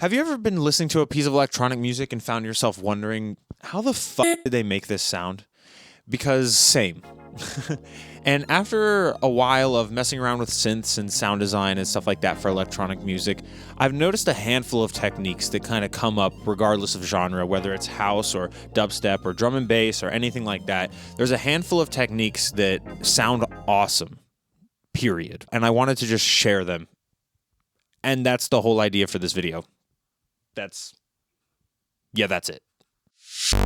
Have you ever been listening to a piece of electronic music and found yourself wondering, how the fuck did they make this sound? Because same. And after a while of messing around with synths and sound design and stuff like that for electronic music, I've noticed a handful of techniques that kind of come up regardless of genre, whether it's house or dubstep or drum and bass or anything like that. There's a handful of techniques that sound awesome, period. And I wanted to just share them. And that's the whole idea for this video. That's it. All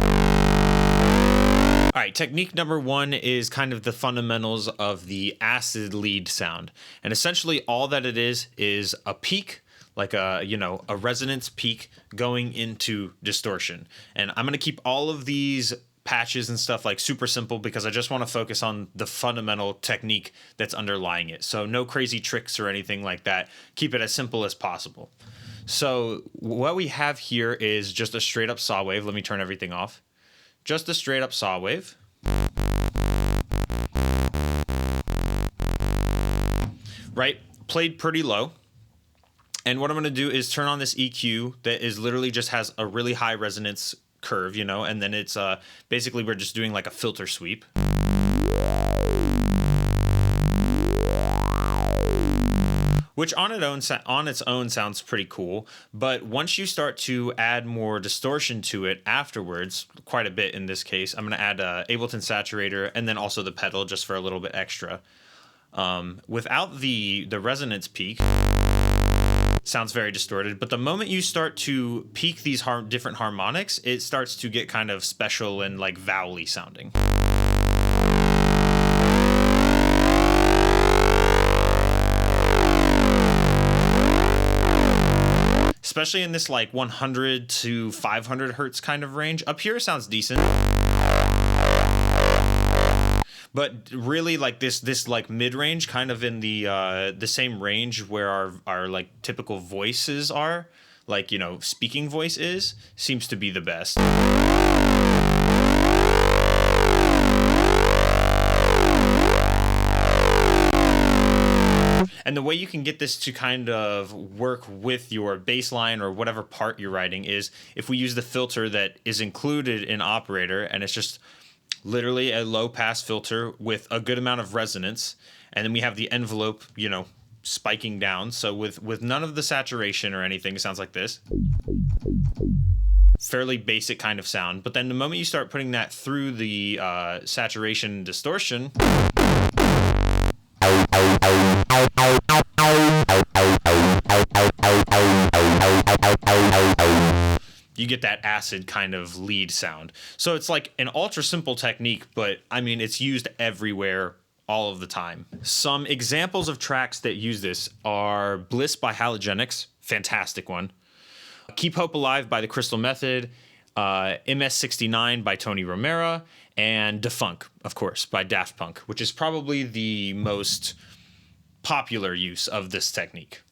right, technique number one is kind of the fundamentals of the acid lead sound. And essentially all that it is a peak, like a resonance peak going into distortion. And I'm going to keep all of these patches and stuff like super simple because I just want to focus on the fundamental technique that's underlying it. So no crazy tricks or anything like that. Keep it as simple as possible. So what we have here is just a straight up saw wave. Let me turn everything off. Just a straight up saw wave. Right? Played pretty low. And what I'm going to do is turn on this EQ that is literally just has a really high resonance curve, and then it's basically we're just doing like a filter sweep. Which on its own sounds pretty cool, but once you start to add more distortion to it afterwards, quite a bit in this case, I'm going to add Ableton Saturator and then also the pedal just for a little bit extra. Without the resonance peak, sounds very distorted, but the moment you start to peak these different harmonics, it starts to get kind of special and like vowely sounding. Especially in this like 100 to 500 hertz kind of range. Up here sounds decent. But really like this like mid-range kind of in the same range where our like typical voices are, like, speaking voice seems to be the best. And the way you can get this to kind of work with your bass line or whatever part you're writing is if we use the filter that is included in Operator, and it's just literally a low pass filter with a good amount of resonance, and then we have the envelope, spiking down. So with none of the saturation or anything, it sounds like this. Fairly basic kind of sound. But then the moment you start putting that through the saturation and distortion, you get that acid kind of lead sound. So it's like an ultra simple technique, but I mean, it's used everywhere all of the time. Some examples of tracks that use this are Bliss by Halogenics, fantastic one. Keep Hope Alive by the Crystal Method, MS69 by Tony Romera, and Defunk, of course, by Daft Punk, which is probably the most popular use of this technique.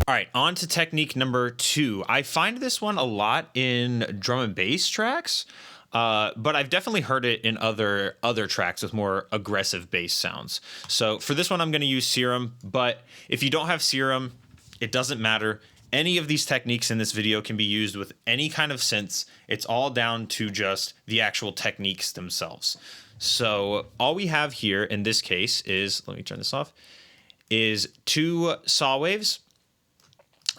All right, on to technique number two. I find this one a lot in drum and bass tracks, but I've definitely heard it in other tracks with more aggressive bass sounds. So for this one, I'm going to use Serum, but if you don't have Serum, it doesn't matter. Any of these techniques in this video can be used with any kind of synths. It's all down to just the actual techniques themselves. So all we have here in this case is, let me turn this off, is two saw waves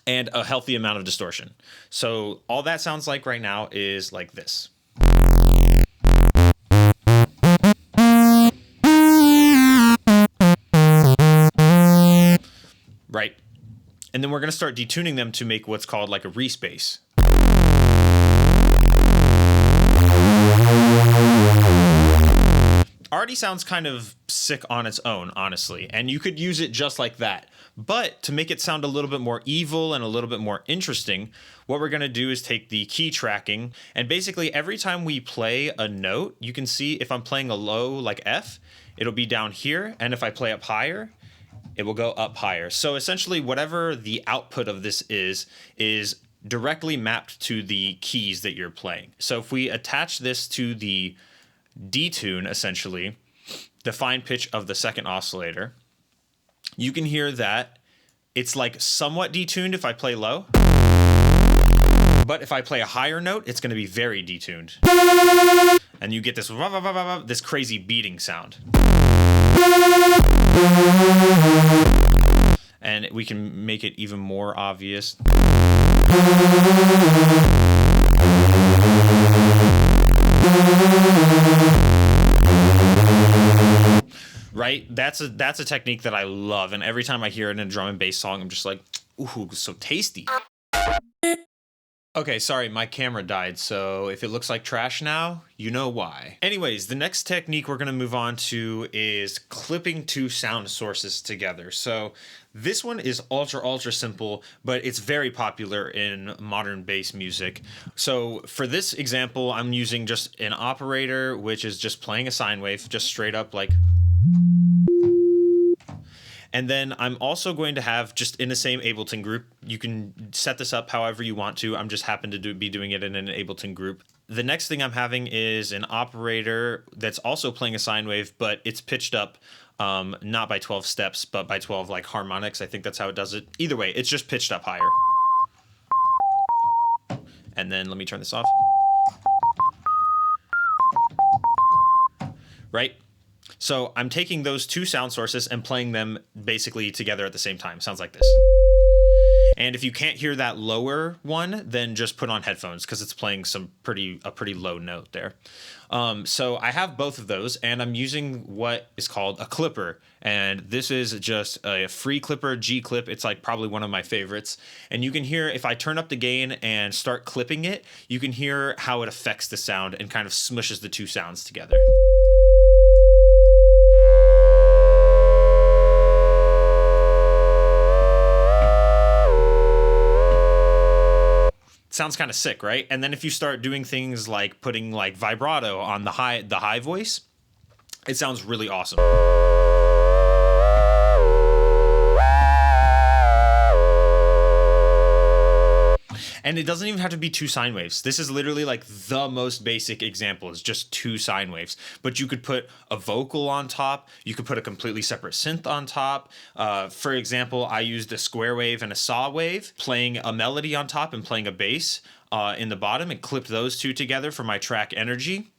and a healthy amount of distortion. So all that sounds like right now is like this. Right? And then we're going to start detuning them to make what's called like a respace. Already sounds kind of sick on its own, honestly, and you could use it just like that. But to make it sound a little bit more evil and a little bit more interesting, what we're going to do is take the key tracking, and basically every time we play a note, you can see if I'm playing a low like F, it'll be down here, and if I play up higher, it will go up higher. So essentially whatever the output of this is directly mapped to the keys that you're playing. So if we attach this to the Detune, essentially, the fine pitch of the second oscillator, you can hear that it's like somewhat detuned if I play low. But if I play a higher note, it's going to be very detuned. And you get this crazy beating sound. And we can make it even more obvious. Right? That's a technique that I love, and every time I hear it in a drum and bass song, I'm just like, ooh, so tasty. Okay, sorry, my camera died, so if it looks like trash now, you know why. Anyways, the next technique we're gonna move on to is clipping two sound sources together. So this one is ultra simple, but it's very popular in modern bass music. So for this example, I'm using just an operator, which is just playing a sine wave, just straight up like. And then I'm also going to have, just in the same Ableton group, you can set this up however you want to. I'm just happen to be doing it in an Ableton group. The next thing I'm having is an operator that's also playing a sine wave, but it's pitched up not by 12 steps, but by 12 like harmonics. I think that's how it does it. Either way, it's just pitched up higher. And then let me turn this off. Right? So I'm taking those two sound sources and playing them basically together at the same time. Sounds like this. And if you can't hear that lower one, then just put on headphones because it's playing a pretty low note there. So I have both of those, and I'm using what is called a clipper. And this is just a free clipper, G clip. It's like probably one of my favorites. And you can hear, if I turn up the gain and start clipping it, you can hear how it affects the sound and kind of smushes the two sounds together. Sounds kind of sick, right? And then if you start doing things like putting like vibrato on the high voice, it sounds really awesome. And it doesn't even have to be two sine waves. This is literally like the most basic example. It's just two sine waves. But you could put a vocal on top. You could put a completely separate synth on top. For example, I used a square wave and a saw wave, playing a melody on top and playing a bass in the bottom, and clipped those two together for my track Energy.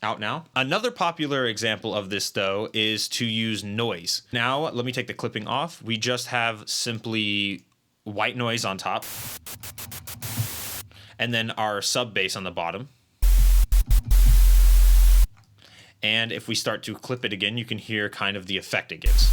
Out now. Another popular example of this, though, is to use noise. Now, let me take the clipping off. We just have simply white noise on top, and then our sub bass on the bottom. And if we start to clip it again, you can hear kind of the effect it gives.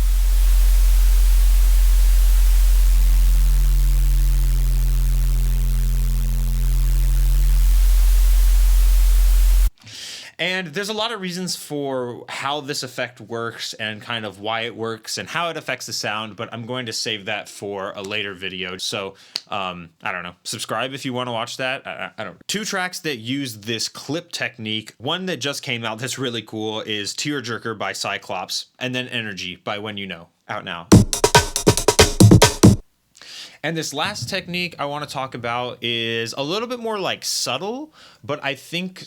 And there's a lot of reasons for how this effect works and kind of why it works and how it affects the sound, but I'm going to save that for a later video. So, I don't know, subscribe if you want to watch that. I don't know. Two tracks that use this clip technique. One that just came out that's really cool is Tearjerker by Cyclops, and then Energy by When You Know. Out now. And this last technique I want to talk about is a little bit more like subtle, but I think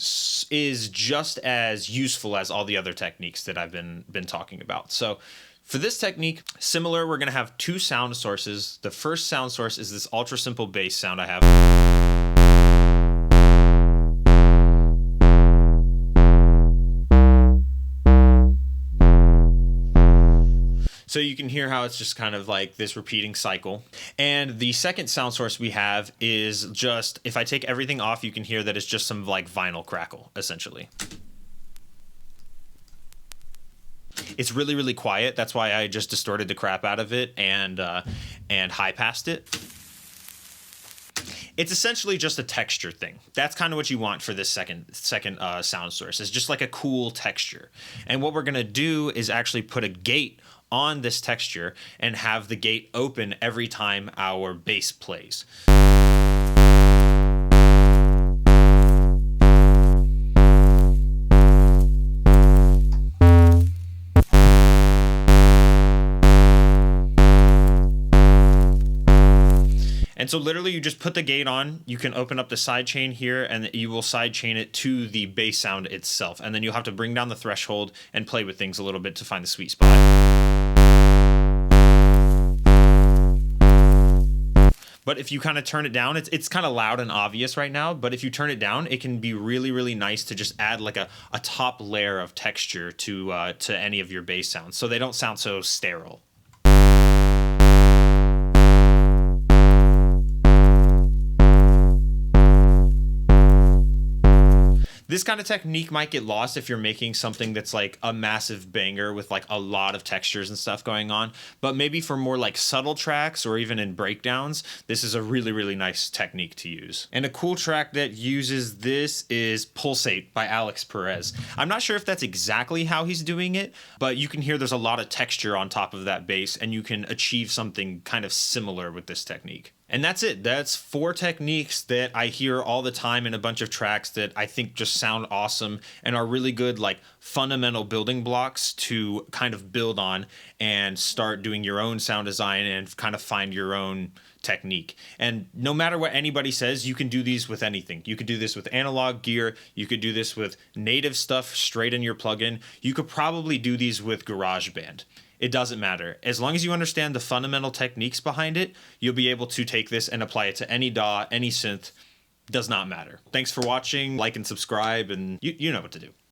is just as useful as all the other techniques that I've been talking about. So for this technique, similar, we're going to have two sound sources. The first sound source is this ultra simple bass sound I have. So you can hear how it's just kind of like this repeating cycle. And the second sound source we have is just, if I take everything off, you can hear that it's just some like vinyl crackle, essentially. It's really, really quiet. That's why I just distorted the crap out of it and high passed it. It's essentially just a texture thing. That's kind of what you want for this second sound source. It's just like a cool texture. And what we're gonna do is actually put a gate on this texture and have the gate open every time our bass plays. And so literally you just put the gate on, you can open up the sidechain here, and you will sidechain it to the bass sound itself. And then you'll have to bring down the threshold and play with things a little bit to find the sweet spot. But if you kind of turn it down, it's kind of loud and obvious right now. But if you turn it down, it can be really, really nice to just add like a top layer of texture to any of your bass sounds, so they don't sound so sterile. This kind of technique might get lost if you're making something that's like a massive banger with like a lot of textures and stuff going on. But maybe for more like subtle tracks or even in breakdowns, this is a really, really nice technique to use. And a cool track that uses this is Pulsate by Alex Perez. I'm not sure if that's exactly how he's doing it, but you can hear there's a lot of texture on top of that bass, and you can achieve something kind of similar with this technique. And that's it. That's 4 techniques that I hear all the time in a bunch of tracks that I think just sound awesome and are really good, like fundamental building blocks to kind of build on and start doing your own sound design and kind of find your own technique. And no matter what anybody says, you can do these with anything. You could do this with analog gear. You could do this with native stuff straight in your plugin. You could probably do these with GarageBand. It doesn't matter. As long as you understand the fundamental techniques behind it, you'll be able to take this and apply it to any DAW, any synth. Does not matter. Thanks for watching. Like and subscribe, and you know what to do.